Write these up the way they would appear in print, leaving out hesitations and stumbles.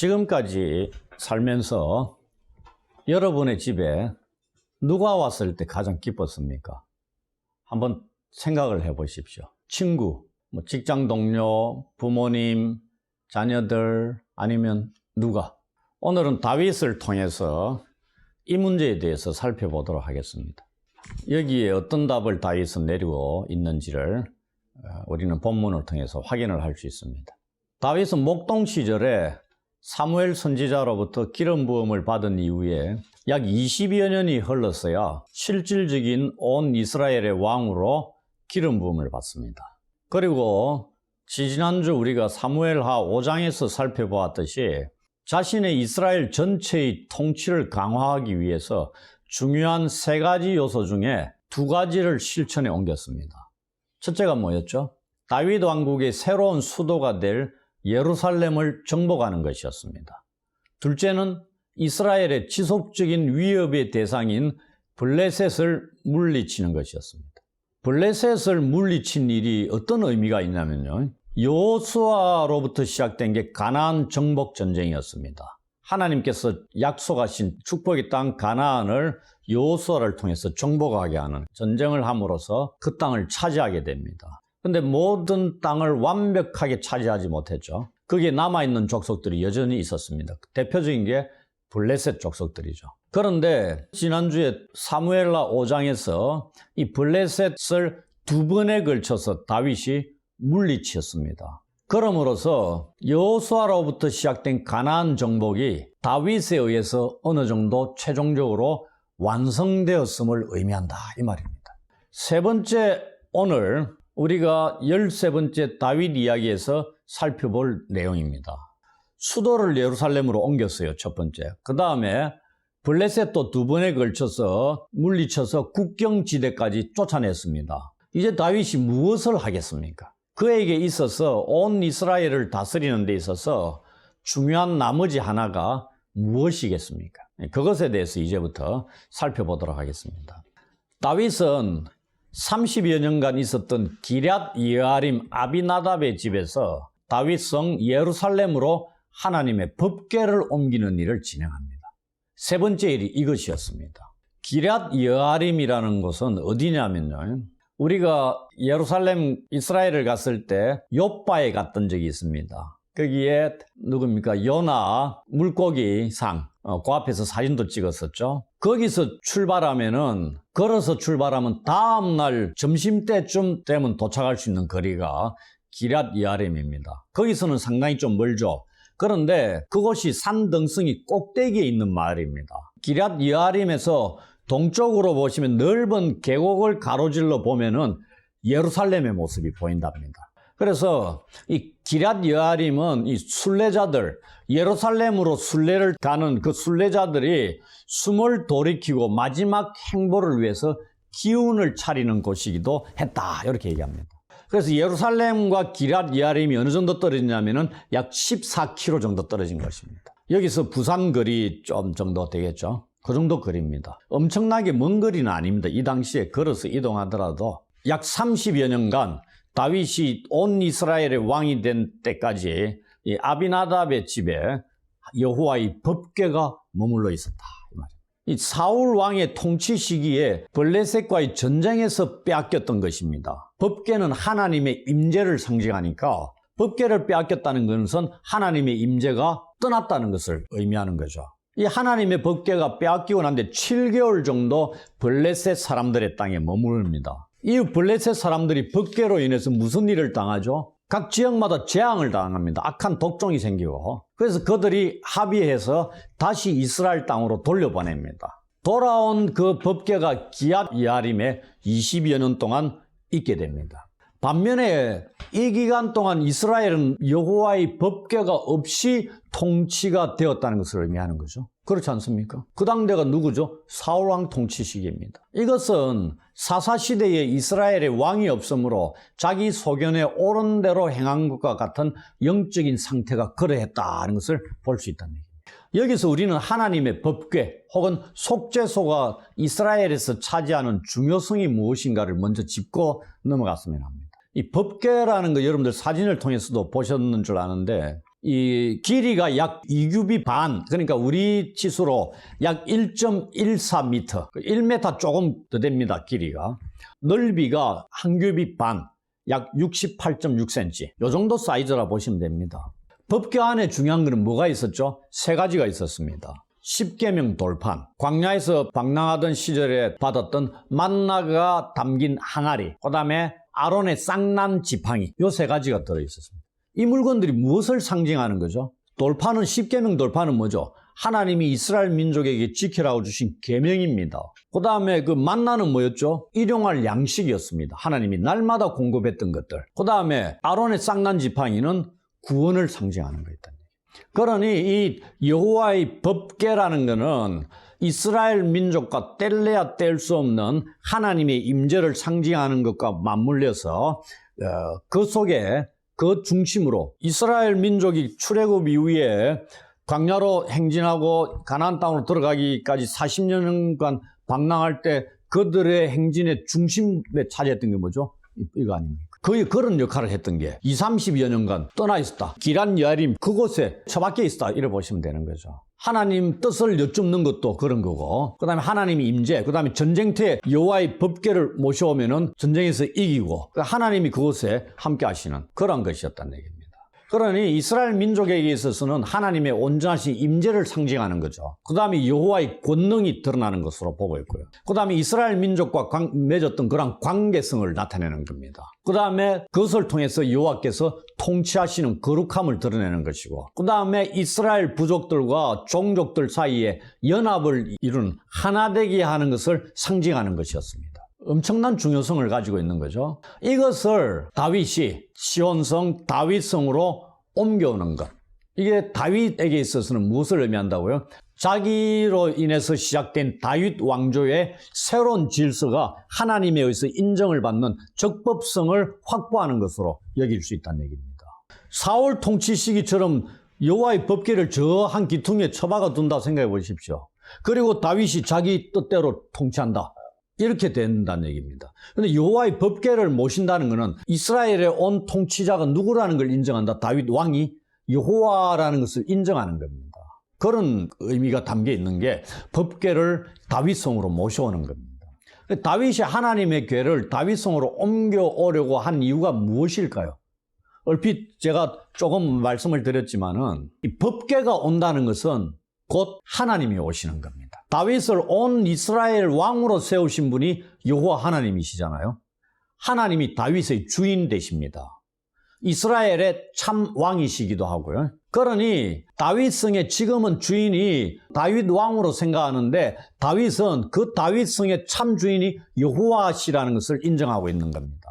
지금까지 살면서 여러분의 집에 누가 왔을 때 가장 기뻤습니까? 한번 생각을 해 보십시오. 친구, 직장 동료, 부모님, 자녀들, 아니면 누가? 오늘은 다윗을 통해서 이 문제에 대해서 살펴보도록 하겠습니다. 여기에 어떤 답을 다윗은 내리고 있는지를 우리는 본문을 통해서 확인을 할 수 있습니다. 다윗은 목동 시절에 사무엘 선지자로부터 기름 부음을 받은 이후에 약 20여 년이 흘렀어야 실질적인 온 이스라엘의 왕으로 기름 부음을 받습니다. 그리고 지난주 우리가 사무엘하 5장에서 살펴보았듯이 자신의 이스라엘 전체의 통치를 강화하기 위해서 중요한 3가지 요소 중에 2가지를 실천에 옮겼습니다. 첫째가 뭐였죠? 다윗 왕국의 새로운 수도가 될 예루살렘을 정복하는 것이었습니다. 둘째는 이스라엘의 지속적인 위협의 대상인 블레셋을 물리치는 것이었습니다. 블레셋을 물리친 일이 어떤 의미가 있냐면요, 여호수아로부터 시작된 게 가나안 정복 전쟁이었습니다. 하나님께서 약속하신 축복의 땅 가나안을 여호수아를 통해서 정복하게 하는 전쟁을 함으로써 그 땅을 차지하게 됩니다. 근데 모든 땅을 완벽하게 차지하지 못했죠. 거기에 남아있는 족속들이 여전히 있었습니다. 대표적인 게 블레셋 족속들이죠. 그런데 지난주에 사무엘하 5장에서 이 블레셋을 2번에 걸쳐서 다윗이 물리치었습니다. 그럼으로써 여호수아로부터 시작된 가나안 정복이 다윗에 의해서 어느 정도 최종적으로 완성되었음을 의미한다, 이 말입니다. 세 번째, 오늘 우리가 13번째 다윗 이야기에서 살펴볼 내용입니다. 수도를 예루살렘으로 옮겼어요, 첫 번째. 그 다음에 블레셋도 2번에 걸쳐서 물리쳐서 국경지대까지 쫓아냈습니다. 이제 다윗이 무엇을 하겠습니까? 그에게 있어서 온 이스라엘을 다스리는 데 있어서 중요한 나머지 하나가 무엇이겠습니까? 그것에 대해서 이제부터 살펴보도록 하겠습니다. 다윗은 30여 년간 있었던 기럇 여아림 아비나답의 집에서 다윗성 예루살렘으로 하나님의 법궤를 옮기는 일을 진행합니다. 세 번째 일이 이것이었습니다. 기럇 여아림이라는 곳은 어디냐면요, 우리가 예루살렘 이스라엘을 갔을 때 욥바에 갔던 적이 있습니다. 거기에 누굽니까? 요나 물고기 상, 그 앞에서 사진도 찍었었죠. 거기서 걸어서 출발하면 다음날 점심때쯤 되면 도착할 수 있는 거리가 기럇 여아림입니다. 거기서는 상당히 좀 멀죠. 그런데 그곳이 산등성이 꼭대기에 있는 마을입니다. 기럇 여아림에서 동쪽으로 보시면 넓은 계곡을 가로질러 보면은 예루살렘의 모습이 보인답니다. 그래서 이 기럇 여아림은 이 순례자들, 예루살렘으로 순례를 가는 그 순례자들이 숨을 돌이키고 마지막 행보를 위해서 기운을 차리는 곳이기도 했다, 이렇게 얘기합니다. 그래서 예루살렘과 기럇 여아림이 어느 정도 떨어지냐면은 약 14km 정도 떨어진 것입니다. 여기서 부산 거리 좀 정도 되겠죠. 그 정도 거리입니다. 엄청나게 먼 거리는 아닙니다. 이 당시에 걸어서 이동하더라도 약 30여 년간 다윗이 온 이스라엘의 왕이 된 때까지 이 아비나답의 집에 여호와의 법궤가 머물러 있었다, 이 말입니다. 이 사울 왕의 통치 시기에 블레셋과의 전쟁에서 빼앗겼던 것입니다. 법궤는 하나님의 임재를 상징하니까 법궤를 빼앗겼다는 것은 하나님의 임재가 떠났다는 것을 의미하는 거죠. 이 하나님의 법궤가 빼앗기고 난 뒤 7개월 정도 블레셋 사람들의 땅에 머무릅니다. 이 블레셋 사람들이 법궤로 인해서 무슨 일을 당하죠? 각 지역마다 재앙을 당합니다. 악한 독종이 생기고. 그래서 그들이 합의해서 다시 이스라엘 땅으로 돌려보냅니다. 돌아온 그 법궤가 기럇 여아림에 20여 년 동안 있게 됩니다. 반면에 이 기간 동안 이스라엘은 여호와의 법궤가 없이 통치가 되었다는 것을 의미하는 거죠. 그렇지 않습니까? 그 당대가 누구죠? 사울왕 통치 시기입니다. 이것은 사사시대에 이스라엘의 왕이 없으므로 자기 소견에 옳은 대로 행한 것과 같은 영적인 상태가 그러했다는 것을 볼 수 있다는 얘기입니다. 여기서 우리는 하나님의 법궤 혹은 속죄소가 이스라엘에서 차지하는 중요성이 무엇인가를 먼저 짚고 넘어갔으면 합니다. 이 법궤라는 거 여러분들 사진을 통해서도 보셨는 줄 아는데 이 길이가 약 2규비 반, 그러니까 우리 치수로 약 1.14m, 1m 조금 더 됩니다, 길이가. 넓이가 한 규비 반, 약 68.6cm. 요 정도 사이즈라 보시면 됩니다. 법궤 안에 중요한 것은 뭐가 있었죠? 세 가지가 있었습니다. 십계명 돌판, 광야에서 방랑하던 시절에 받았던 만나가 담긴 항아리, 그 다음에 아론의 쌍난 지팡이, 요 세 가지가 들어있었습니다. 이 물건들이 무엇을 상징하는 거죠? 돌판은, 십계명 돌판은 뭐죠? 하나님이 이스라엘 민족에게 지키라고 주신 계명입니다. 그 다음에 그 만나는 뭐였죠? 일용할 양식이었습니다. 하나님이 날마다 공급했던 것들. 그 다음에 아론의 쌍난 지팡이는 구원을 상징하는 거였다. 그러니 이 여호와의 법궤라는 것은 이스라엘 민족과 뗄래야 뗄 수 없는 하나님의 임재를 상징하는 것과 맞물려서 그 속에, 그 중심으로 이스라엘 민족이 출애굽 이후에 광야로 행진하고 가나안 땅으로 들어가기까지 40년간 방랑할 때 그들의 행진의 중심에 차지했던 게 뭐죠? 이거 아닙니까? 거의 그런 역할을 했던 게 20-30여 년간 떠나 있었다. 기란 여아림 그곳에 처박혀 있었다. 이래 보시면 되는 거죠. 하나님 뜻을 여쭙는 것도 그런 거고, 그 다음에 하나님이 임재, 그 다음에 전쟁터에 여호와의 법궤를 모셔오면은 전쟁에서 이기고, 하나님이 그곳에 함께 하시는 그런 것이었다는 얘기입니다. 그러니 이스라엘 민족에게 있어서는 하나님의 온전하신 임재를 상징하는 거죠. 그 다음에 여호와의 권능이 드러나는 것으로 보고 있고요. 그 다음에 이스라엘 민족과 맺었던 그런 관계성을 나타내는 겁니다. 그 다음에 그것을 통해서 여호와께서 통치하시는 거룩함을 드러내는 것이고, 그 다음에 이스라엘 부족들과 종족들 사이에 연합을 이루는 하나 되게 하는 것을 상징하는 것이었습니다. 엄청난 중요성을 가지고 있는 거죠. 이것을 다윗이 시온성 다윗성으로 옮겨오는 것. 이게 다윗에게 있어서는 무엇을 의미한다고요? 자기로 인해서 시작된 다윗 왕조의 새로운 질서가 하나님에 의해서 인정을 받는 적법성을 확보하는 것으로 여길 수 있다는 얘기입니다. 사울 통치 시기처럼 여호와의 법궤를 저 한 기퉁에 처박아 둔다 생각해 보십시오. 그리고 다윗이 자기 뜻대로 통치한다. 이렇게 된다는 얘기입니다. 그런데 여호와의 법궤를 모신다는 것은 이스라엘의 온 통치자가 누구라는 걸 인정한다. 다윗 왕이 여호와라는 것을 인정하는 겁니다. 그런 의미가 담겨 있는 게 법궤를 다윗성으로 모셔오는 겁니다. 다윗이 하나님의 궤를 다윗성으로 옮겨오려고 한 이유가 무엇일까요? 얼핏 제가 조금 말씀을 드렸지만은 이 법궤가 온다는 것은 곧 하나님이 오시는 겁니다. 다윗을 온 이스라엘 왕으로 세우신 분이 여호와 하나님이시잖아요. 하나님이 다윗의 주인 되십니다. 이스라엘의 참 왕이시기도 하고요. 그러니 다윗성의 지금은 주인이 다윗 왕으로 생각하는데 다윗은 그 다윗성의 참 주인이 여호와시라는 것을 인정하고 있는 겁니다.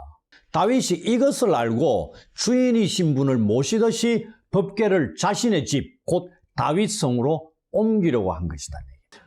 다윗이 이것을 알고 주인이신 분을 모시듯이 법궤를 자신의 집, 곧 다윗성으로 옮기려고 한 것이다.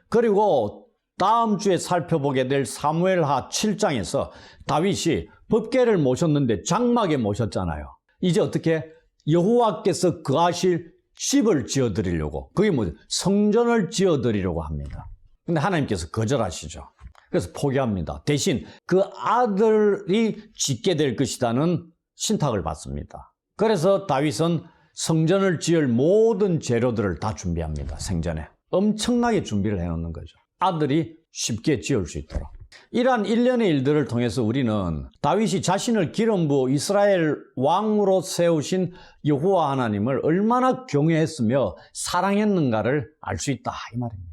그리고 다음 주에 살펴보게 될 사무엘하 7장에서 다윗이 법궤를 모셨는데 장막에 모셨잖아요. 이제 어떻게? 여호와께서 거하실 집을 지어드리려고, 그게 뭐죠? 성전을 지어드리려고 합니다. 근데 하나님께서 거절하시죠. 그래서 포기합니다. 대신 그 아들이 짓게 될 것이라는 신탁을 받습니다. 그래서 다윗은 성전을 지을 모든 재료들을 다 준비합니다. 생전에. 엄청나게 준비를 해놓는 거죠. 아들이 쉽게 지을 수 있도록. 이러한 일련의 일들을 통해서 우리는 다윗이 자신을 기름 부어 이스라엘 왕으로 세우신 여호와 하나님을 얼마나 경외했으며 사랑했는가를 알 수 있다 이 말입니다.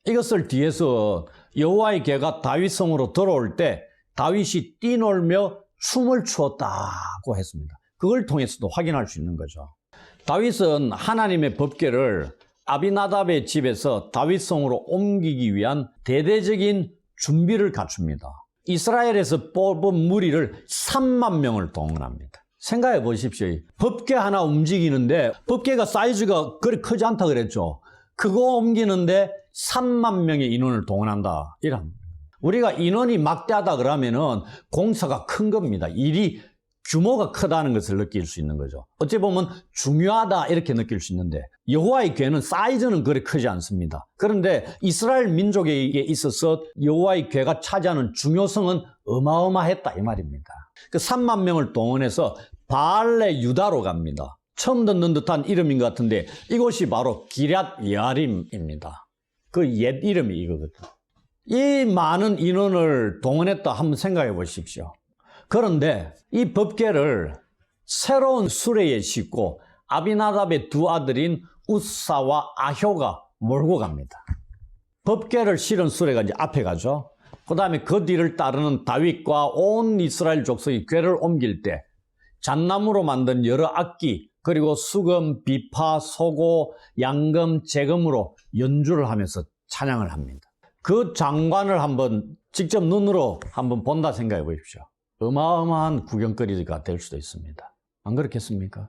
이것을 뒤에서 여호와의 궤가 다윗성으로 들어올 때 다윗이 뛰놀며 춤을 추었다고 했습니다. 그걸 통해서도 확인할 수 있는 거죠. 다윗은 하나님의 법궤를 아비나답의 집에서 다윗성으로 옮기기 위한 대대적인 준비를 갖춥니다. 이스라엘에서 뽑은 무리를 3만 명을 동원합니다. 생각해 보십시오. 법궤 하나 움직이는데 법궤가 사이즈가 그리 크지 않다 그랬죠. 그거 옮기는데 3만 명의 인원을 동원한다. 이런. 우리가 인원이 막대하다 그러면은 공사가 큰 겁니다. 일이 규모가 크다는 것을 느낄 수 있는 거죠. 어찌 보면 중요하다 이렇게 느낄 수 있는데 여호와의 궤는 사이즈는 그리 크지 않습니다. 그런데 이스라엘 민족에게 있어서 여호와의 궤가 차지하는 중요성은 어마어마했다 이 말입니다. 그 3만 명을 동원해서 바알레 유다로 갑니다. 처음 듣는 듯한 이름인 것 같은데 이곳이 바로 기럇 여아림입니다. 그 옛 이름이 이거거든요. 이 많은 인원을 동원했다 한번 생각해 보십시오. 그런데 이 법궤를 새로운 수레에 싣고 아비나답의 두 아들인 우사와 아효가 몰고 갑니다. 법궤를 실은 수레가 이제 앞에 가죠. 그 다음에 그 뒤를 따르는 다윗과 온 이스라엘 족속이 궤를 옮길 때 잣나무로 만든 여러 악기 그리고 수금, 비파, 소고, 양금, 재금으로 연주를 하면서 찬양을 합니다. 그 장관을 한번 직접 눈으로 한번 본다 생각해 보십시오. 어마어마한 구경거리가 될 수도 있습니다. 안 그렇겠습니까?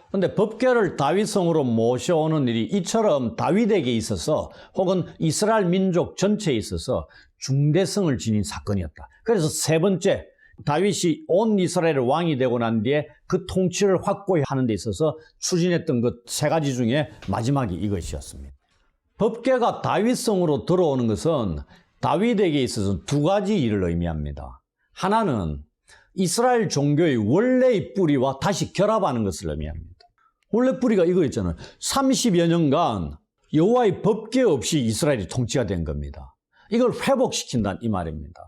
그런데 법궤를 다윗성으로 모셔오는 일이 이처럼 다윗에게 있어서 혹은 이스라엘 민족 전체에 있어서 중대성을 지닌 사건이었다. 그래서 세 번째, 다윗이 온 이스라엘의 왕이 되고 난 뒤에 그 통치를 확고히 하는 데 있어서 추진했던 그 세 가지 중에 마지막이 이것이었습니다. 법궤가 다윗성으로 들어오는 것은 다윗에게 있어서 두 가지 일을 의미합니다. 하나는 이스라엘 종교의 원래의 뿌리와 다시 결합하는 것을 의미합니다. 원래 뿌리가 이거였잖아요. 30여 년간 여호와의 법궤 없이 이스라엘이 통치가 된 겁니다. 이걸 회복시킨다는 이 말입니다.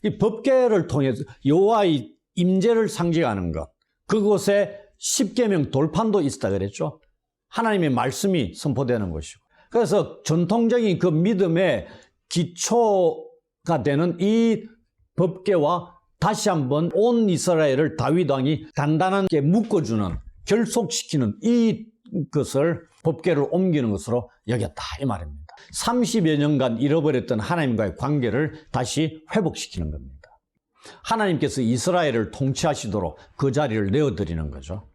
이 법궤를 통해서 여호와의 임재를 상징하는 것, 그곳에 십계명 돌판도 있었다 그랬죠. 하나님의 말씀이 선포되는 것이고, 그래서 전통적인 그 믿음의 기초가 되는 이 법궤와 다시 한번 온 이스라엘을 다윗 왕이 단단하게 묶어주는, 결속시키는 이것을 법궤를 옮기는 것으로 여겼다 이 말입니다. 30여 년간 잃어버렸던 하나님과의 관계를 다시 회복시키는 겁니다. 하나님께서 이스라엘을 통치하시도록 그 자리를 내어드리는 거죠.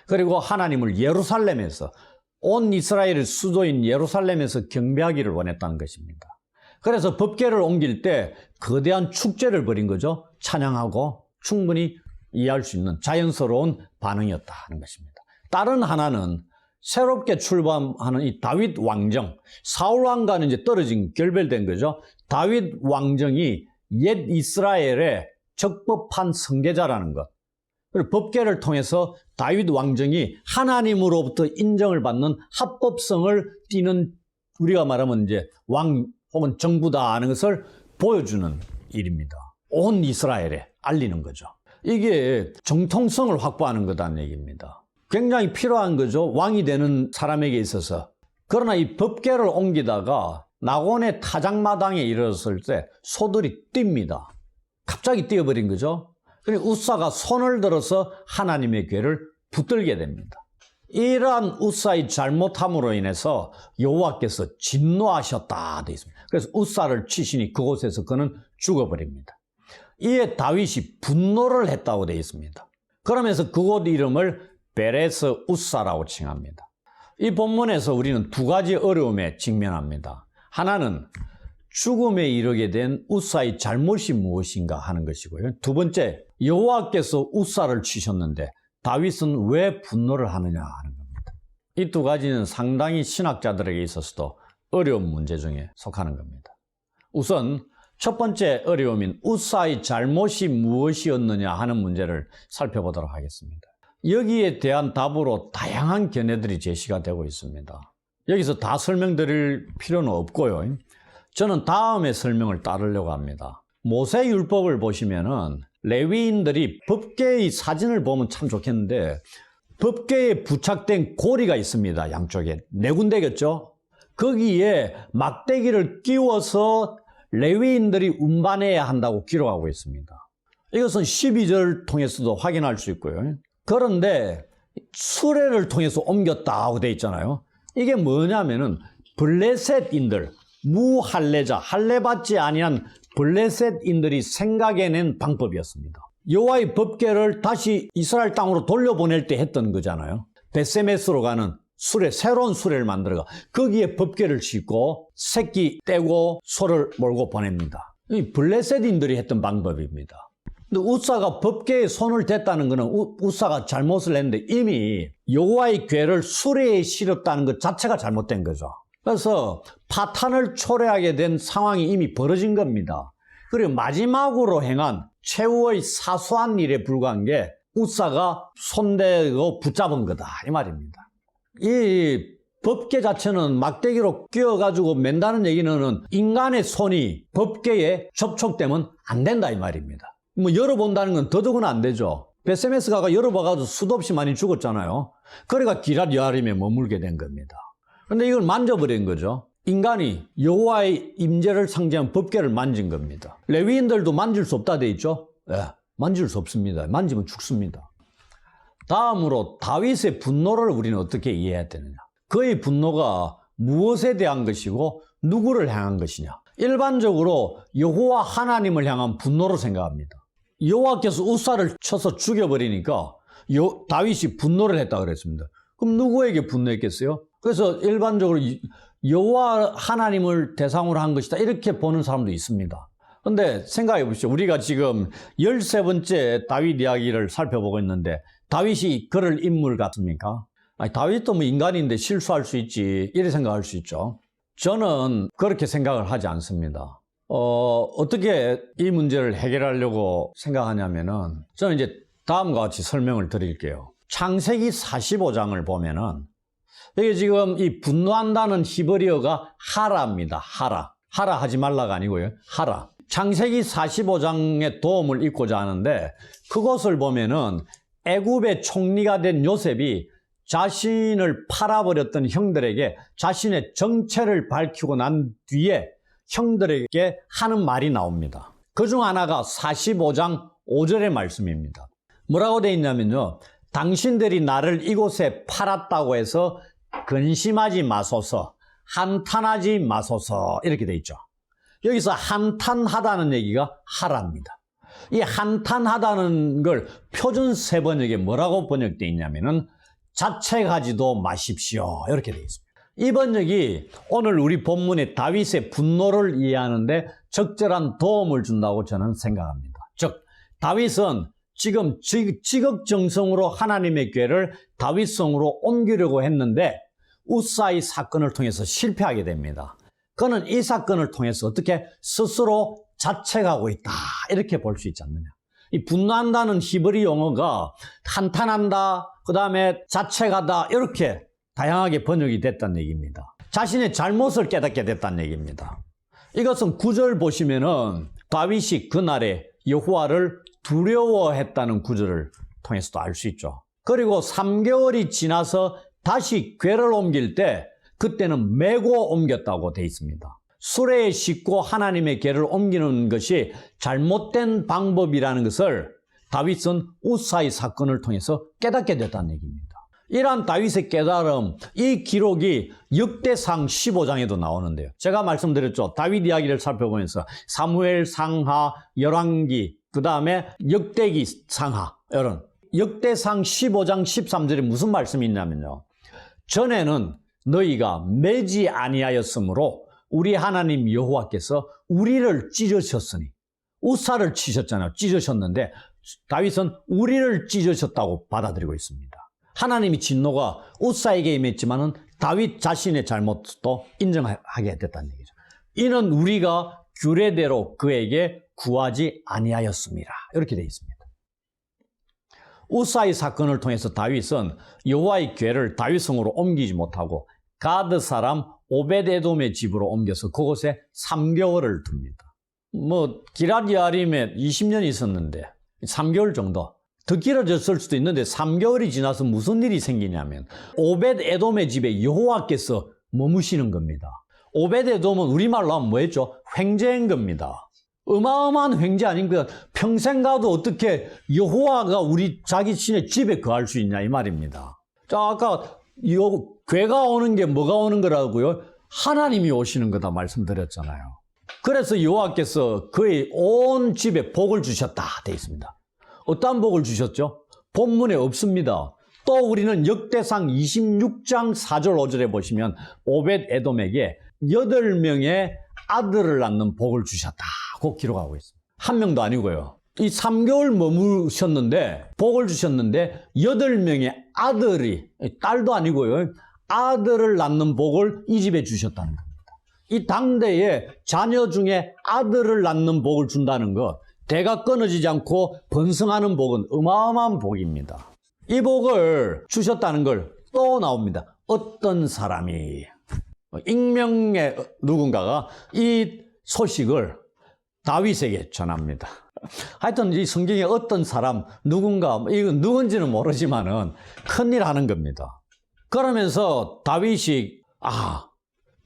그리고 하나님을 예루살렘에서, 온 이스라엘의 수도인 예루살렘에서 경배하기를 원했다는 것입니다. 그래서 법궤를 옮길 때 거대한 축제를 벌인 거죠. 찬양하고 충분히 이해할 수 있는 자연스러운 반응이었다 하는 것입니다. 다른 하나는 새롭게 출범하는 이 다윗 왕정, 사울 왕과는 이제 떨어진, 결별된 거죠. 다윗 왕정이 옛 이스라엘의 적법한 선계자라는 것. 그리고 법궤를 통해서 다윗 왕정이 하나님으로부터 인정을 받는 합법성을 띠는, 우리가 말하면 이제 왕 혹은 정부다 하는 것을 보여주는 일입니다. 온 이스라엘에 알리는 거죠. 이게 정통성을 확보하는 거다는 얘기입니다. 굉장히 필요한 거죠. 왕이 되는 사람에게 있어서. 그러나 이 법궤를 옮기다가 낙원의 타작마당에 이르렀을 때 소들이 뜁니다. 갑자기 뛰어버린 거죠. 그러니까 우사가 손을 들어서 하나님의 궤를 붙들게 됩니다. 이러한 우사의 잘못함으로 인해서 여호와께서 진노하셨다 되어 있습니다. 그래서 우사를 치시니 그곳에서 그는 죽어버립니다. 이에 다윗이 분노를 했다고 되어 있습니다. 그러면서 그곳 이름을 베레스 우사라고 칭합니다. 이 본문에서 우리는 두 가지 어려움에 직면합니다. 하나는 죽음에 이르게 된 우사의 잘못이 무엇인가 하는 것이고요. 두 번째, 여호와께서 우사를 치셨는데 다윗은 왜 분노를 하느냐 하는 겁니다. 이 두 가지는 상당히 신학자들에게 있어서도 어려운 문제 중에 속하는 겁니다. 우선 첫 번째 어려움인 우사의 잘못이 무엇이었느냐 하는 문제를 살펴보도록 하겠습니다. 여기에 대한 답으로 다양한 견해들이 제시가 되고 있습니다. 여기서 다 설명드릴 필요는 없고요. 저는 다음의 설명을 따르려고 합니다. 모세율법을 보시면은 레위인들이 법궤의 사진을 보면 참 좋겠는데 법궤에 부착된 고리가 있습니다. 양쪽에 네 군데겠죠. 거기에 막대기를 끼워서 레위인들이 운반해야 한다고 기록하고 있습니다. 이것은 12절 통해서도 확인할 수 있고요. 그런데 수레를 통해서 옮겼다고 되어 있잖아요. 이게 뭐냐면은 블레셋인들, 무할례자, 할례받지 아니한 블레셋인들이 생각해낸 방법이었습니다. 여호와의 법궤를 다시 이스라엘 땅으로 돌려보낼 때 했던 거잖아요. 베세메스로 가는 수레, 새로운 수레를 만들어가 거기에 법궤를 싣고 새끼 떼고 소를 몰고 보냅니다. 이 블레셋인들이 했던 방법입니다. 근데 우사가 법궤에 손을 댔다는 것은 우사가 잘못을 했는데 이미 여호와의 궤를 수레에 실었다는 것 자체가 잘못된 거죠. 그래서 파탄을 초래하게 된 상황이 이미 벌어진 겁니다. 그리고 마지막으로 행한 최후의 사소한 일에 불과한 게 우사가 손대고 붙잡은 거다 이 말입니다. 이 법계 자체는 막대기로 끼워가지고 맨다는 얘기는 인간의 손이 법계에 접촉되면 안 된다 이 말입니다. 뭐 열어본다는 건 더더구나 안 되죠. 베세메스가가 열어봐가지고 수도 없이 많이 죽었잖아요. 그러니까 기랏 여아림에 머물게 된 겁니다. 그런데 이걸 만져버린 거죠. 인간이 여호와의 임재를 상징한 법궤를 만진 겁니다. 레위인들도 만질 수 없다 돼 있죠. 네, 만질 수 없습니다. 만지면 죽습니다. 다음으로 다윗의 분노를 우리는 어떻게 이해해야 되느냐. 그의 분노가 무엇에 대한 것이고 누구를 향한 것이냐. 일반적으로 여호와 하나님을 향한 분노로 생각합니다. 여호와께서 우사를 쳐서 죽여버리니까 다윗이 분노를 했다 그랬습니다. 그럼 누구에게 분노했겠어요? 그래서 일반적으로 여호와 하나님을 대상으로 한 것이다 이렇게 보는 사람도 있습니다. 그런데 생각해 보십시오. 우리가 지금 13번째 다윗 이야기를 살펴보고 있는데 다윗이 그럴 인물 같습니까? 아니, 다윗도 뭐 인간인데 실수할 수 있지 이렇게 생각할 수 있죠. 저는 그렇게 생각을 하지 않습니다. 어떻게 이 문제를 해결하려고 생각하냐면은 저는 이제 다음과 같이 설명을 드릴게요. 창세기 45장을 보면은 여기 지금 이 분노한다는 히브리어가 하라입니다. 하라 하지 말라가 아니고요. 하라. 창세기 45장의 도움을 읽고자 하는데 그것을 보면은 애굽의 총리가 된 요셉이 자신을 팔아버렸던 형들에게 자신의 정체를 밝히고 난 뒤에 형들에게 하는 말이 나옵니다. 그중 하나가 45장 5절의 말씀입니다. 뭐라고 되어 있냐면요. 당신들이 나를 이곳에 팔았다고 해서 근심하지 마소서, 한탄하지 마소서 이렇게 되어 있죠. 여기서 한탄하다는 얘기가 하라입니다. 이 한탄하다는 걸 표준 세번역에 뭐라고 번역되어 있냐면은 자책하지도 마십시오 이렇게 되어 있습니다. 이 번역이 오늘 우리 본문의 다윗의 분노를 이해하는데 적절한 도움을 준다고 저는 생각합니다. 즉 다윗은 지금 지극정성으로 하나님의 궤를 다윗성으로 옮기려고 했는데 우사의 사건을 통해서 실패하게 됩니다. 그는 이 사건을 통해서 어떻게 스스로 자책하고 있다 이렇게 볼 수 있지 않느냐. 이 분노한다는 히브리 용어가 한탄한다, 그 다음에 자책하다 이렇게 다양하게 번역이 됐다는 얘기입니다. 자신의 잘못을 깨닫게 됐다는 얘기입니다. 이것은 9절 보시면은 다윗이 그날에 여호와를 두려워했다는 구절을 통해서도 알 수 있죠. 그리고 3개월이 지나서 다시 궤를 옮길 때 그때는 메고 옮겼다고 돼 있습니다. 수레에 싣고 하나님의 궤를 옮기는 것이 잘못된 방법이라는 것을 다윗은 우사의 사건을 통해서 깨닫게 됐다는 얘기입니다. 이러한 다윗의 깨달음, 이 기록이 역대상 15장에도 나오는데요. 제가 말씀드렸죠. 다윗 이야기를 살펴보면서 사무엘 상하, 열왕기, 그 다음에 역대기 상하, 이런 역대상 15장 13절에 무슨 말씀이 있냐면요. 전에는 너희가 매지 아니하였으므로 우리 하나님 여호와께서 우리를 찢으셨으니 우사를 치셨잖아요. 찢으셨는데 다윗은 우리를 찢으셨다고 받아들이고 있습니다. 하나님의 진노가 우사에게 임했지만은 다윗 자신의 잘못도 인정하게 됐다는 얘기죠. 이는 우리가 규례대로 그에게 구하지 아니하였습니다. 이렇게 되어 있습니다. 우사의 사건을 통해서 다윗은 여호와의 궤를 다윗성으로 옮기지 못하고 가드 사람 오벳에돔의 집으로 옮겨서 그곳에 3개월을 둡니다. 기랏 여아림에 20년 있었는데 3개월 정도. 더 길어졌을 수도 있는데 3개월이 지나서 무슨 일이 생기냐면 오벳에돔의 집에 여호와께서 머무시는 겁니다. 오벳에돔은 우리말로 하면 뭐였죠? 횡재인 겁니다. 어마어마한 횡재 아닙니까? 평생 가도 어떻게 여호와가 우리 자기 신의 집에 거할 수 있냐 이 말입니다. 자, 아까 괴가 오는 게 뭐가 오는 거라고요? 하나님이 오시는 거다 말씀드렸잖아요. 그래서 여호와께서 그의 온 집에 복을 주셨다 돼 있습니다. 어떠한 복을 주셨죠? 본문에 없습니다. 또 우리는 역대상 26장 4절 5절에 보시면 오벳에돔에게 8명의 아들을 낳는 복을 주셨다고 기록하고 있습니다. 한 명도 아니고요. 이 3개월 머무셨는데 복을 주셨는데 8명의 아들이 딸도 아니고요. 아들을 낳는 복을 이 집에 주셨다는 겁니다. 이 당대에 자녀 중에 아들을 낳는 복을 준다는 것, 대가 끊어지지 않고 번성하는 복은 어마어마한 복입니다. 이 복을 주셨다는 걸 또 나옵니다. 어떤 사람이, 익명의 누군가가 이 소식을 다윗에게 전합니다. 하여튼 이 성경에 어떤 사람, 누군가, 이건 누군지는 모르지만은 큰일 하는 겁니다. 그러면서 다윗이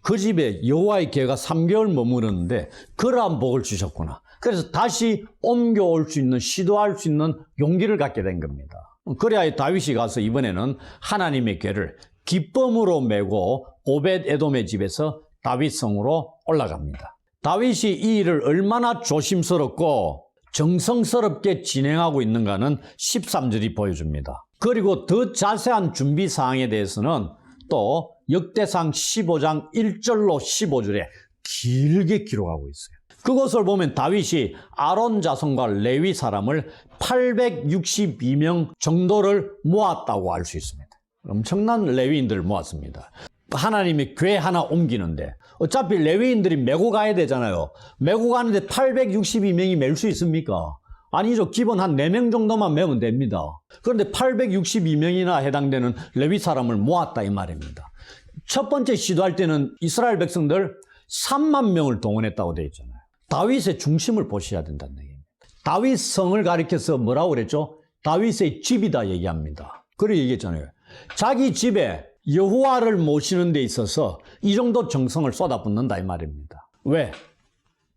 그 집에 여호와의 궤가 3개월 머무르는데 그러한 복을 주셨구나. 그래서 다시 옮겨올 수 있는, 시도할 수 있는 용기를 갖게 된 겁니다. 그래야 다윗이 가서 이번에는 하나님의 궤를 기쁨으로 메고 오벳에돔의 집에서 다윗성으로 올라갑니다. 다윗이 이 일을 얼마나 조심스럽고 정성스럽게 진행하고 있는가는 13절이 보여줍니다. 그리고 더 자세한 준비 사항에 대해서는 또 역대상 15장 1절로 15절에 길게 기록하고 있어요. 그것을 보면 다윗이 아론 자손과 레위 사람을 862명 정도를 모았다고 알 수 있습니다. 엄청난 레위인들을 모았습니다. 하나님이 궤 하나 옮기는데 어차피 레위인들이 메고 가야 되잖아요. 메고 가는데 862명이 멜 수 있습니까? 아니죠. 기본 한 4명 정도만 메면 됩니다. 그런데 862명이나 해당되는 레위 사람을 모았다 이 말입니다. 첫 번째 시도할 때는 이스라엘 백성들 3만 명을 동원했다고 되어 있잖아요. 다윗의 중심을 보셔야 된다는 얘기입니다. 다윗 성을 가리켜서 뭐라고 그랬죠? 다윗의 집이다 얘기합니다. 그렇게 얘기했잖아요. 자기 집에 여호와를 모시는 데 있어서 이 정도 정성을 쏟아붓는다 이 말입니다. 왜?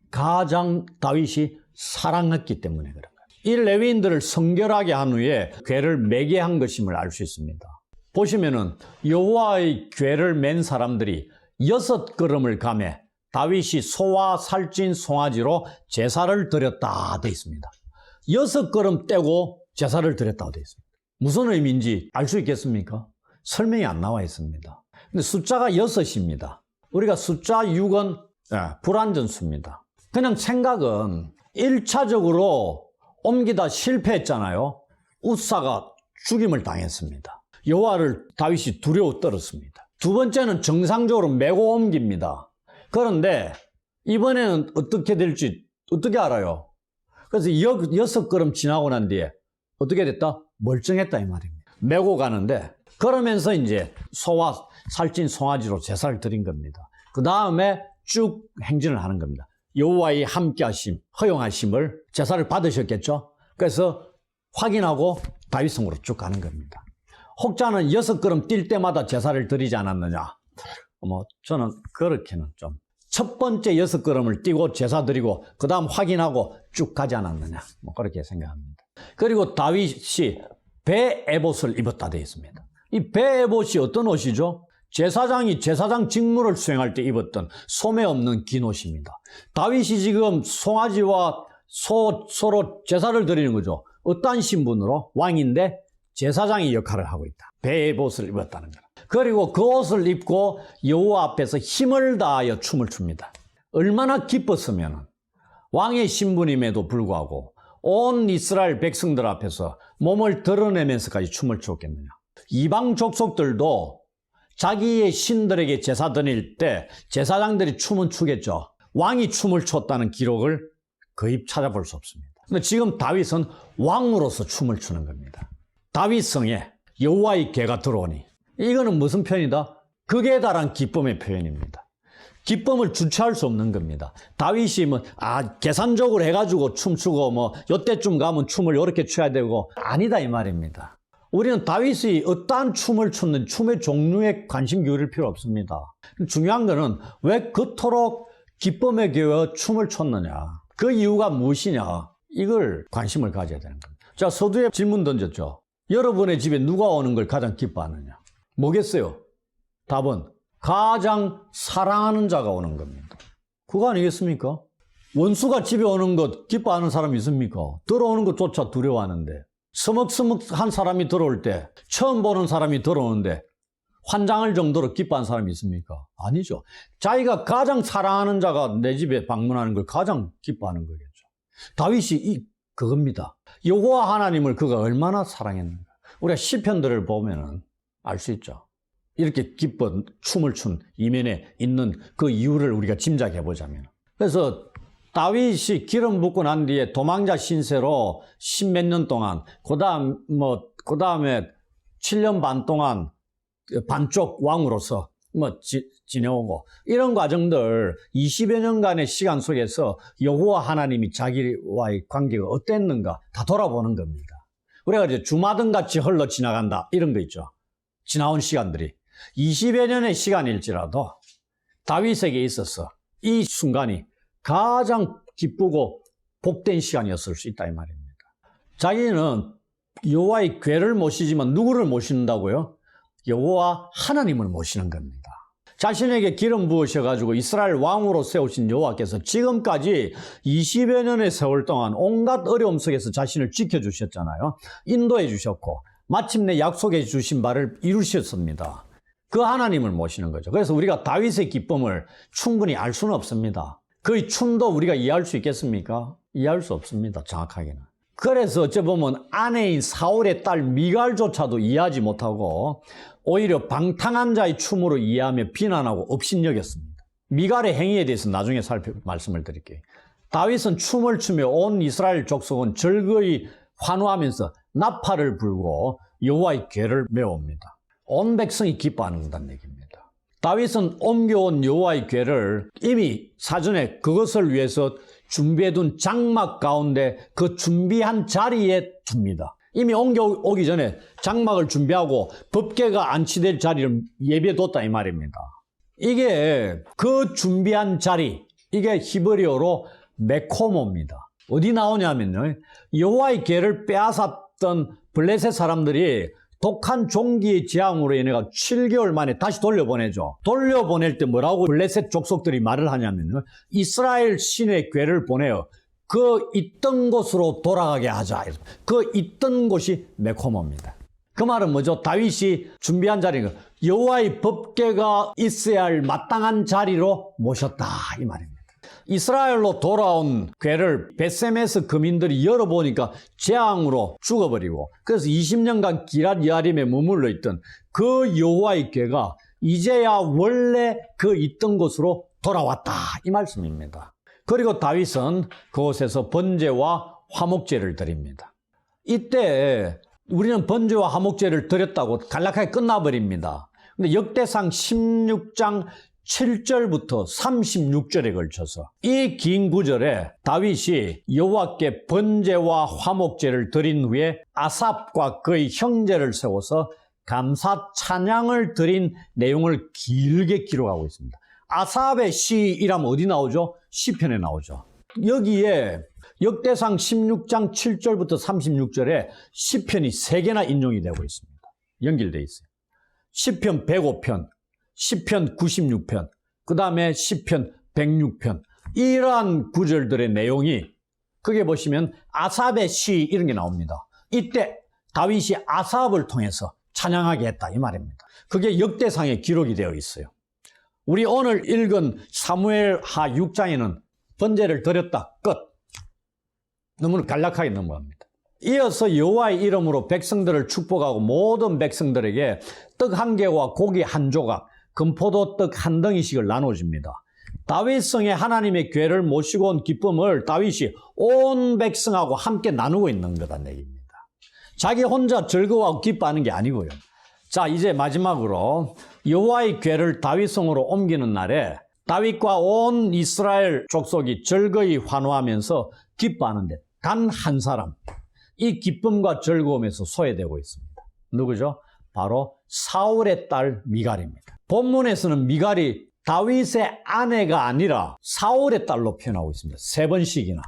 가장 다윗이 사랑했기 때문에 그런 거예요. 이 레위인들을 성결하게 한 후에 궤를 매게 한 것임을 알 수 있습니다. 보시면은 여호와의 궤를 맨 사람들이 6걸음을 가매 다윗이 소와 살찐 송아지로 제사를 드렸다 되어 있습니다. 6걸음 떼고 제사를 드렸다고 되어 있습니다. 무슨 의미인지 알 수 있겠습니까? 설명이 안 나와 있습니다. 근데 숫자가 6입니다. 우리가 숫자 6은 불완전수입니다. 그냥 생각은 1차적으로 옮기다 실패했잖아요. 웃사가 죽임을 당했습니다. 여호와를 다윗이 두려워 떨었습니다. 두 번째는 정상적으로 메고 옮깁니다. 그런데 이번에는 어떻게 될지 어떻게 알아요? 그래서 6걸음 지나고 난 뒤에 어떻게 됐다? 멀쩡했다 이 말입니다. 메고 가는데 그러면서 이제 소와 살찐 송아지로 제사를 드린 겁니다. 그 다음에 쭉 행진을 하는 겁니다. 여호와의 함께하심, 허용하심을 제사를 받으셨겠죠? 그래서 확인하고 다윗성으로 쭉 가는 겁니다. 혹자는 6걸음 뛸 때마다 제사를 드리지 않았느냐? 저는 그렇게는 좀 첫 번째 6걸음을 뛰고 제사 드리고 그 다음 확인하고 쭉 가지 않았느냐? 그렇게 생각합니다. 그리고 다윗이 배 에봇을 입었다 되어 있습니다. 이 배 에봇이 어떤 옷이죠? 제사장이 제사장 직무를 수행할 때 입었던 소매 없는 긴 옷입니다. 다윗이 지금 송아지와 소로 제사를 드리는 거죠. 어떠한 신분으로? 왕인데 제사장의 역할을 하고 있다. 배 에봇을 입었다는 거다. 그리고 그 옷을 입고 여호와 앞에서 힘을 다하여 춤을 춥니다. 얼마나 기뻤으면 왕의 신분임에도 불구하고 온 이스라엘 백성들 앞에서 몸을 드러내면서까지 춤을 추었겠느냐. 이방 족속들도 자기의 신들에게 제사 드릴 때 제사장들이 춤은 추겠죠. 왕이 춤을 췄다는 기록을 거의 찾아볼 수 없습니다. 근데 지금 다윗은 왕으로서 춤을 추는 겁니다. 다윗성에 여호와의 궤가 들어오니 이거는 무슨 표현이다? 극에 달한 기쁨의 표현입니다. 기쁨을 주체할 수 없는 겁니다. 다윗이 계산적으로 해가지고 춤추고 요때쯤 가면 춤을 이렇게 춰야 되고 아니다 이 말입니다. 우리는 다윗이 어떠한 춤을 췄는지 춤의 종류에 관심 기울일 필요 없습니다. 중요한 거는 왜 그토록 기쁨에 겨워 춤을 췄느냐, 그 이유가 무엇이냐, 이걸 관심을 가져야 되는 겁니다. 자, 서두에 질문 던졌죠. 여러분의 집에 누가 오는 걸 가장 기뻐하느냐? 뭐겠어요? 답은 가장 사랑하는 자가 오는 겁니다. 그거 아니겠습니까? 원수가 집에 오는 것 기뻐하는 사람이 있습니까? 들어오는 것조차 두려워하는데, 서먹서먹한 사람이 들어올 때, 처음 보는 사람이 들어오는데 환장할 정도로 기뻐하는 사람이 있습니까? 아니죠. 자기가 가장 사랑하는 자가 내 집에 방문하는 걸 가장 기뻐하는 거겠죠. 다윗이 그겁니다. 여호와 하나님을 그가 얼마나 사랑했는가. 우리가 시편들을 보면은 알 수 있죠. 이렇게 기뻐 춤을 춘 이면에 있는 그 이유를 우리가 짐작해 보자면. 그래서 다윗이 기름 붓고 난 뒤에 도망자 신세로 십몇 년 동안, 그 다음에 7년 반 동안 반쪽 왕으로서 지내오고, 이런 과정들 20여 년간의 시간 속에서 여호와 하나님이 자기와의 관계가 어땠는가 다 돌아보는 겁니다. 우리가 이제 주마등같이 흘러 지나간다 이런 거 있죠. 지나온 시간들이 20여 년의 시간일지라도 다윗에게 있어서 이 순간이 가장 기쁘고 복된 시간이었을 수 있다 이 말입니다. 자기는 여호와의 궤를 모시지만 누구를 모시는다고요? 여호와 하나님을 모시는 겁니다. 자신에게 기름 부으셔가지고 이스라엘 왕으로 세우신 여호와께서 지금까지 20여 년의 세월 동안 온갖 어려움 속에서 자신을 지켜주셨잖아요. 인도해 주셨고 마침내 약속해 주신 바를 이루셨습니다. 그 하나님을 모시는 거죠. 그래서 우리가 다윗의 기쁨을 충분히 알 수는 없습니다. 그의 춤도 우리가 이해할 수 있겠습니까? 이해할 수 없습니다. 정확하게는. 그래서 어찌 보면 아내인 사울의 딸 미갈조차도 이해하지 못하고 오히려 방탕한 자의 춤으로 이해하며 비난하고 업신여겼습니다. 미갈의 행위에 대해서 나중에 말씀을 드릴게요. 다윗은 춤을 추며 온 이스라엘 족속은 즐거이 환호하면서 나팔을 불고 여호와의 궤를 메웁니다. 온 백성이 기뻐한다는 얘기입니다. 다윗은 옮겨온 여호와의 궤를 이미 사전에 그것을 위해서 준비해둔 장막 가운데 그 준비한 자리에 둡니다. 이미 옮겨오기 전에 장막을 준비하고 법궤가 안치될 자리를 예비해뒀다 이 말입니다. 이게 그 준비한 자리, 이게 히브리어로 메코모입니다. 어디 나오냐면요, 여호와의 궤를 빼앗았던 블레셋 사람들이 독한 종기의 재앙으로 인해 7개월 만에 다시 돌려보내죠. 돌려보낼 때 뭐라고 블레셋 족속들이 말을 하냐면요, 이스라엘 신의 궤를 보내어 그 있던 곳으로 돌아가게 하자. 그 있던 곳이 메코모입니다. 그 말은 뭐죠? 다윗이 준비한 자리가 여호와의 법궤가 있어야 할 마땅한 자리로 모셨다 이 말입니다. 이스라엘로 돌아온 궤를 벳세메스 거민들이 열어보니까 재앙으로 죽어버리고, 그래서 20년간 기랏 여아림에 머물러 있던 그 여호와의 궤가 이제야 원래 그 있던 곳으로 돌아왔다 이 말씀입니다. 그리고 다윗은 그곳에서 번제와 화목제를 드립니다. 이때 우리는 번제와 화목제를 드렸다고 간략하게 끝나버립니다. 근데 역대상 16장 7절부터 36절에 걸쳐서 이 긴 구절에 다윗이 여호와께 번제와 화목제를 드린 후에 아삽과 그의 형제를 세워서 감사 찬양을 드린 내용을 길게 기록하고 있습니다. 아삽의 시이라면 어디 나오죠? 시편에 나오죠. 여기에 역대상 16장 7절부터 36절에 시편이 3개나 인용이 되고 있습니다. 연결되어 있어요. 시편 105편, 시편 96편, 그 다음에 시편 106편. 이러한 구절들의 내용이, 그게 보시면 아삽의 시 이런 게 나옵니다. 이때 다윗이 아삽을 통해서 찬양하게 했다 이 말입니다. 그게 역대상에 기록이 되어 있어요. 우리 오늘 읽은 사무엘하 6장에는 번제를 드렸다 끝. 너무 간략하게 넘어갑니다. 이어서 여호와의 이름으로 백성들을 축복하고 모든 백성들에게 떡 1개와 고기 1조각, 금포도 떡 1덩이씩을 나눠줍니다. 다윗성에 하나님의 궤를 모시고 온 기쁨을 다윗이 온 백성하고 함께 나누고 있는 거다는 얘기입니다. 자기 혼자 즐거워하고 기뻐하는 게 아니고요. 자, 이제 마지막으로 여호와의 궤를 다윗성으로 옮기는 날에 다윗과 온 이스라엘 족속이 즐거이 환호하면서 기뻐하는데 단 한 사람, 이 기쁨과 즐거움에서 소외되고 있습니다. 누구죠? 바로 사울의 딸 미갈입니다. 본문에서는 미갈이 다윗의 아내가 아니라 사울의 딸로 표현하고 있습니다. 3번씩이나.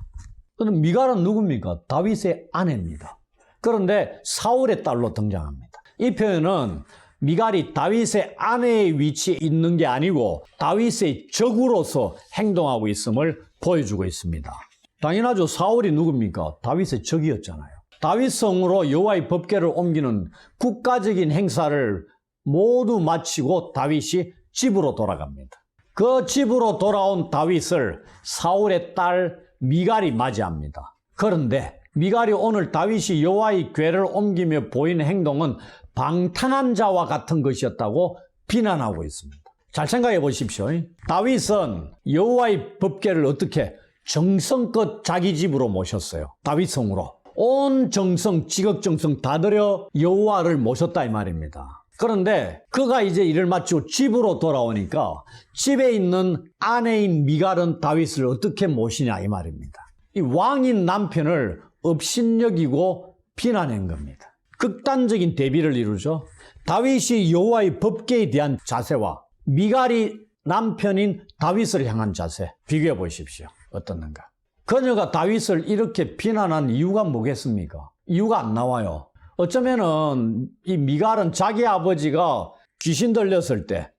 그런데 미갈은 누굽니까? 다윗의 아내입니다. 그런데 사울의 딸로 등장합니다. 이 표현은 미갈이 다윗의 아내의 위치에 있는 게 아니고 다윗의 적으로서 행동하고 있음을 보여주고 있습니다. 당연하죠. 사울이 누굽니까? 다윗의 적이었잖아요. 다윗성으로 여호와의 법궤를 옮기는 국가적인 행사를 모두 마치고 다윗이 집으로 돌아갑니다. 그 집으로 돌아온 다윗을 사울의 딸 미갈이 맞이합니다. 그런데 미갈이 오늘 다윗이 여호와의 궤를 옮기며 보이는 행동은 방탕한 자와 같은 것이었다고 비난하고 있습니다. 잘 생각해 보십시오. 다윗은 여호와의 법궤를 어떻게 정성껏 자기 집으로 모셨어요. 다윗성으로. 온 정성, 지극정성 다 들여 여호와를 모셨다 이 말입니다. 그런데 그가 이제 일을 마치고 집으로 돌아오니까 집에 있는 아내인 미갈은 다윗을 어떻게 모시냐 이 말입니다. 이 왕인 남편을 업신여기고 비난한 겁니다. 극단적인 대비를 이루죠. 다윗이 여호와의 법궤에 대한 자세와 미갈이 남편인 다윗을 향한 자세 비교해 보십시오. 어떻는가? 그녀가 다윗을 이렇게 비난한 이유가 뭐겠습니까? 이유가 안 나와요. 어쩌면은 이 미갈은 자기 아버지가 귀신 들렸을 때,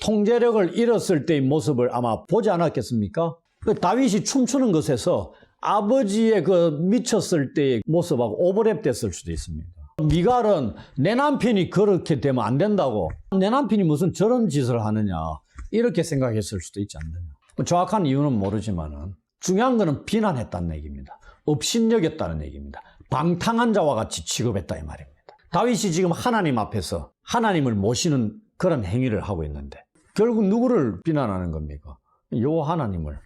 통제력을 잃었을 때의 모습을 아마 보지 않았겠습니까? 그 다윗이 춤추는 것에서 아버지의 그 미쳤을 때의 모습하고 오버랩됐을 수도 있습니다. 미갈은 내 남편이 그렇게 되면 안 된다고, 내 남편이 무슨 저런 짓을 하느냐 이렇게 생각했을 수도 있지 않느냐. 정확한 이유는 모르지만은 중요한 것은 비난했다는 얘기입니다. 업신여겼다는 얘기입니다. 방탕한 자와 같이 취급했다 이 말입니다. 다윗이 지금 하나님 앞에서 하나님을 모시는 그런 행위를 하고 있는데 결국 누구를 비난하는 겁니까? 여호와 하나님을.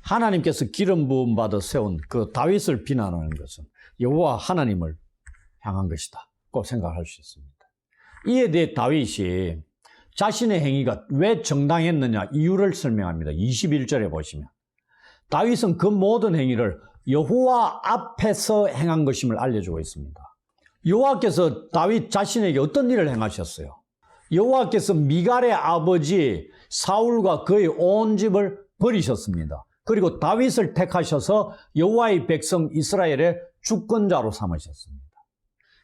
하나님께서 기름 부음 받아 세운 그 다윗을 비난하는 것은 여호와 하나님을 향한 것이다 꼭 생각할 수 있습니다. 이에 대해 다윗이 자신의 행위가 왜 정당했느냐 이유를 설명합니다. 21절에 보시면 다윗은 그 모든 행위를 여호와 앞에서 행한 것임을 알려주고 있습니다. 여호와께서 다윗 자신에게 어떤 일을 행하셨어요? 여호와께서 미갈의 아버지 사울과 그의 온 집을 버리셨습니다. 그리고 다윗을 택하셔서 여호와의 백성 이스라엘의 주권자로 삼으셨습니다.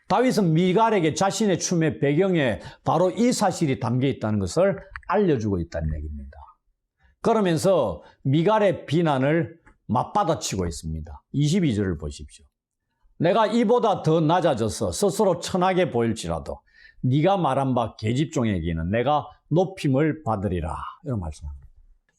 다윗은 미갈에게 자신의 춤의 배경에 바로 이 사실이 담겨 있다는 것을 알려주고 있다는 얘기입니다. 그러면서 미갈의 비난을 맞받아치고 있습니다. 22절을 보십시오. 내가 이보다 더 낮아져서 스스로 천하게 보일지라도 네가 말한 바 계집종에게는 내가 높임을 받으리라 이런 말씀합니다.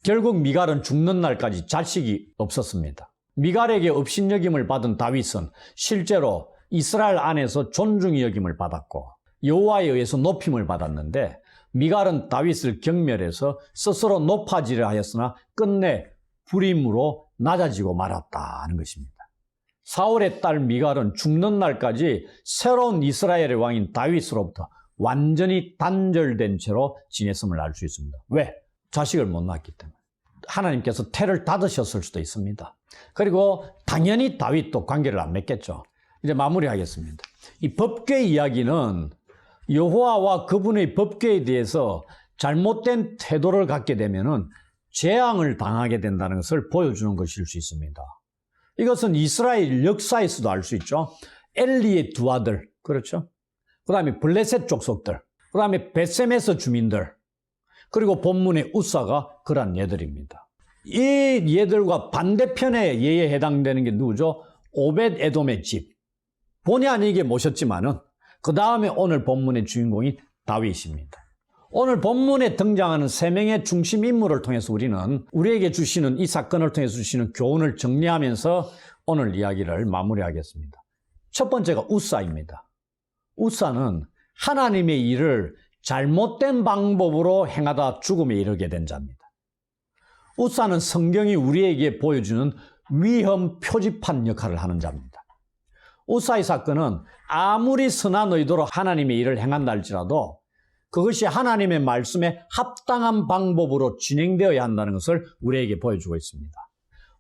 결국 미갈은 죽는 날까지 자식이 없었습니다. 미갈에게 업신여김을 받은 다윗은 실제로 이스라엘 안에서 존중의 여김을 받았고 여호와에 의해서 높임을 받았는데 미갈은 다윗을 경멸해서 스스로 높아지려 하였으나 끝내 불임으로 낮아지고 말았다는 것입니다. 사울의 딸 미갈은 죽는 날까지 새로운 이스라엘의 왕인 다윗으로부터 완전히 단절된 채로 지냈음을 알 수 있습니다. 왜? 자식을 못 낳았기 때문에. 하나님께서 태를 닫으셨을 수도 있습니다. 그리고 당연히 다윗도 관계를 안 맺겠죠. 이제 마무리하겠습니다. 이 법궤 이야기는 여호와와 그분의 법궤에 대해서 잘못된 태도를 갖게 되면은 재앙을 당하게 된다는 것을 보여주는 것일 수 있습니다. 이것은 이스라엘 역사에서도 알 수 있죠. 엘리의 두 아들, 그렇죠? 그 다음에 블레셋 족속들, 그 다음에 벳셈에서 주민들, 그리고 본문의 우사가 그러한 예들입니다. 이 예들과 반대편의 예에 해당되는 게 누구죠? 오벳 에돔의 집. 본의 아니게 모셨지만은 그 다음에 오늘 본문의 주인공이 다윗입니다. 오늘 본문에 등장하는 세 명의 중심 인물을 통해서 우리는 우리에게 주시는 이 사건을 통해서 주시는 교훈을 정리하면서 오늘 이야기를 마무리하겠습니다. 첫 번째가 우사입니다. 우사는 하나님의 일을 잘못된 방법으로 행하다 죽음에 이르게 된 자입니다. 우사는 성경이 우리에게 보여주는 위험 표지판 역할을 하는 자입니다. 우사의 사건은 아무리 선한 의도로 하나님의 일을 행한다 할지라도 그것이 하나님의 말씀에 합당한 방법으로 진행되어야 한다는 것을 우리에게 보여주고 있습니다.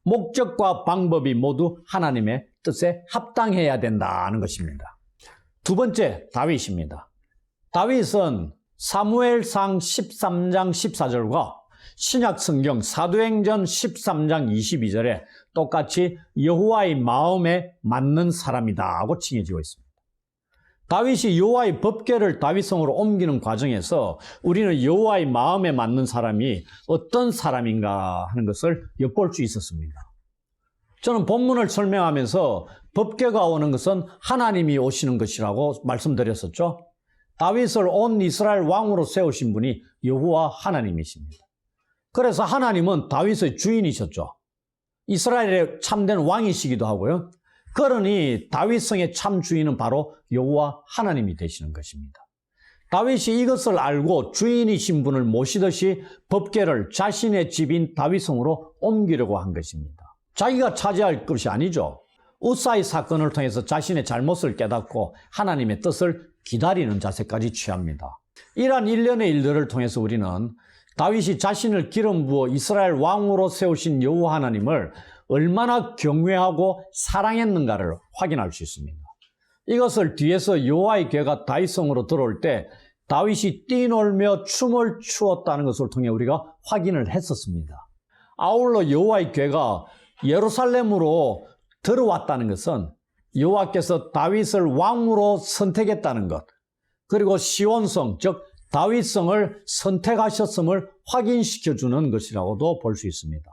목적과 방법이 모두 하나님의 뜻에 합당해야 된다는 것입니다. 두 번째, 다윗입니다. 다윗은 사무엘상 13장 14절과 신약성경 사도행전 13장 22절에 똑같이 여호와의 마음에 맞는 사람이다 하고 칭해지고 있습니다. 다윗이 여호와의 법궤를 다윗성으로 옮기는 과정에서 우리는 여호와의 마음에 맞는 사람이 어떤 사람인가 하는 것을 엿볼 수 있었습니다. 저는 본문을 설명하면서 법궤가 오는 것은 하나님이 오시는 것이라고 말씀드렸었죠. 다윗을 온 이스라엘 왕으로 세우신 분이 여호와 하나님이십니다. 그래서 하나님은 다윗의 주인이셨죠. 이스라엘의 참된 왕이시기도 하고요. 그러니 다윗성의 참 주인은 바로 여호와 하나님이 되시는 것입니다. 다윗이 이것을 알고 주인이신 분을 모시듯이 법궤를 자신의 집인 다윗성으로 옮기려고 한 것입니다. 자기가 차지할 것이 아니죠. 우사의 사건을 통해서 자신의 잘못을 깨닫고 하나님의 뜻을 기다리는 자세까지 취합니다. 이러한 일련의 일들을 통해서 우리는 다윗이 자신을 기름 부어 이스라엘 왕으로 세우신 여호와 하나님을 얼마나 경외하고 사랑했는가를 확인할 수 있습니다. 이것을 뒤에서 여호와의 괴가 다윗성으로 들어올 때 다윗이 뛰놀며 춤을 추었다는 것을 통해 우리가 확인을 했었습니다. 아울러 여호와의 괴가 예루살렘으로 들어왔다는 것은 여호와께서 다윗을 왕으로 선택했다는 것, 그리고 시온성, 즉 다윗성을 선택하셨음을 확인시켜주는 것이라고도 볼 수 있습니다.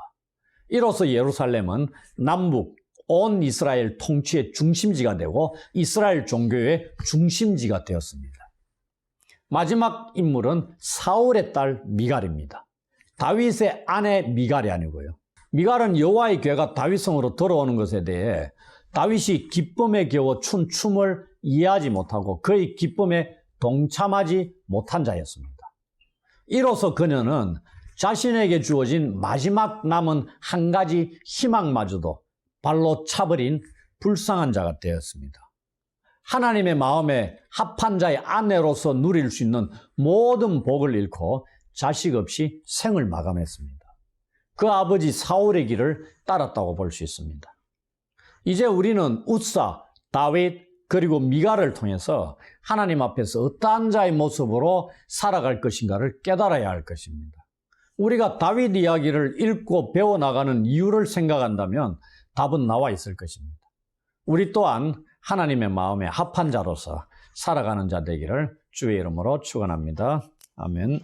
이로써 예루살렘은 남북 온 이스라엘 통치의 중심지가 되고 이스라엘 종교의 중심지가 되었습니다. 마지막 인물은 사울의 딸 미갈입니다. 다윗의 아내 미갈이 아니고요. 미갈은 여호와의 괴가 다윗성으로 들어오는 것에 대해 다윗이 기쁨에 겨워 춘 춤을 이해하지 못하고 그의 기쁨에 동참하지 못한 자였습니다. 이로써 그녀는 자신에게 주어진 마지막 남은 한 가지 희망마저도 발로 차버린 불쌍한 자가 되었습니다. 하나님의 마음에 합한 자의 아내로서 누릴 수 있는 모든 복을 잃고 자식 없이 생을 마감했습니다. 그 아버지 사울의 길을 따랐다고 볼 수 있습니다. 이제 우리는 웃사, 다윗, 그리고 미갈을 통해서 하나님 앞에서 어떠한 자의 모습으로 살아갈 것인가를 깨달아야 할 것입니다. 우리가 다윗 이야기를 읽고 배워나가는 이유를 생각한다면 답은 나와 있을 것입니다. 우리 또한 하나님의 마음에 합한 자로서 살아가는 자 되기를 주의 이름으로 축원합니다. 아멘.